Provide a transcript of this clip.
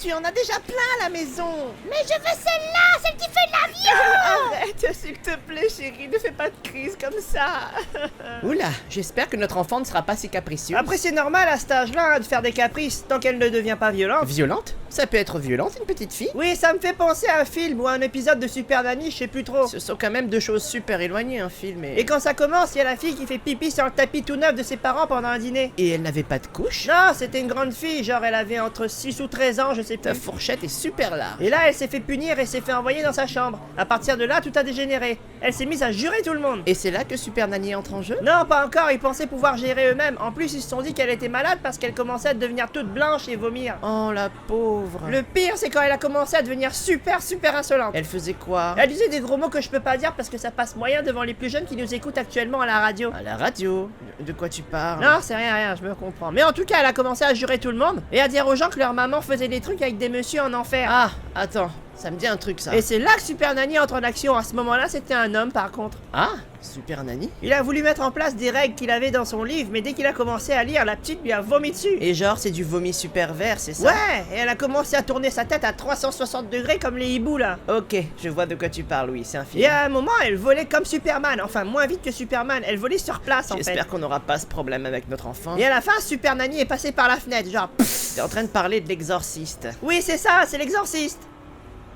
Tu en as déjà plein à la maison. Mais je veux celle-là, celle qui fait de l'avion. Arrête, s'il te plaît, chérie, ne fais pas de crise comme ça. Oula, j'espère que notre enfant ne sera pas si capricieux. Après, c'est normal à cet âge-là hein, de faire des caprices tant qu'elle ne devient pas violente. Violente? Ça peut être violente, une petite fille? Oui, ça me fait penser à un film ou à un épisode de Super Nanny, je sais plus trop. Ce sont quand même deux choses super éloignées, un film et... Et quand ça commence, il y a la fille qui fait pipi sur le tapis tout neuf de ses parents pendant un dîner. Et elle n'avait pas de couche? Non, c'était une grande fille, genre elle avait entre 6 ou 13 ans, je sais Ta plus. fourchette est super large. Et là, elle s'est fait punir et s'est fait envoyer dans sa chambre. À partir de là, tout a dégénéré. Elle s'est mise à jurer tout le monde. Et c'est là que Super Nanny entre en jeu? Non, pas encore, ils pensaient pouvoir gérer eux-mêmes. En plus, ils se sont dit qu'elle était malade parce qu'elle commençait à devenir toute blanche et vomir. Oh, la pauvre. Le pire, c'est quand elle a commencé à devenir super insolente. Elle faisait quoi? Elle disait des gros mots que je peux pas dire parce que ça passe moyen devant les plus jeunes qui nous écoutent actuellement à la radio. À la radio? De quoi tu parles? Non, c'est rien, je me comprends. Mais en tout cas, elle a commencé à jurer tout le monde et à dire aux gens que leur maman faisait des trucs avec des messieurs en enfer. Ah, attends, ça me dit un truc ça. Et c'est là que Super Nanny entre en action. À ce moment-là, c'était un homme par contre. Ah, Super Nanny? Il a voulu mettre en place des règles qu'il avait dans son livre, mais dès qu'il a commencé à lire, la petite lui a vomi dessus. Et genre, c'est du vomi super vert, c'est ça? Ouais, et elle a commencé à tourner sa tête à 360 degrés comme les hiboux là. Ok, je vois de quoi tu parles, oui, c'est un film. Et à un moment, elle volait comme Superman, enfin moins vite que Superman, elle volait sur place en fait. J'espère qu'on n'aura pas ce problème avec notre enfant. Et à la fin, Super Nanny est passée par la fenêtre, genre pfff. T'es en train de parler de l'exorciste. Oui, c'est ça, c'est l'exorciste.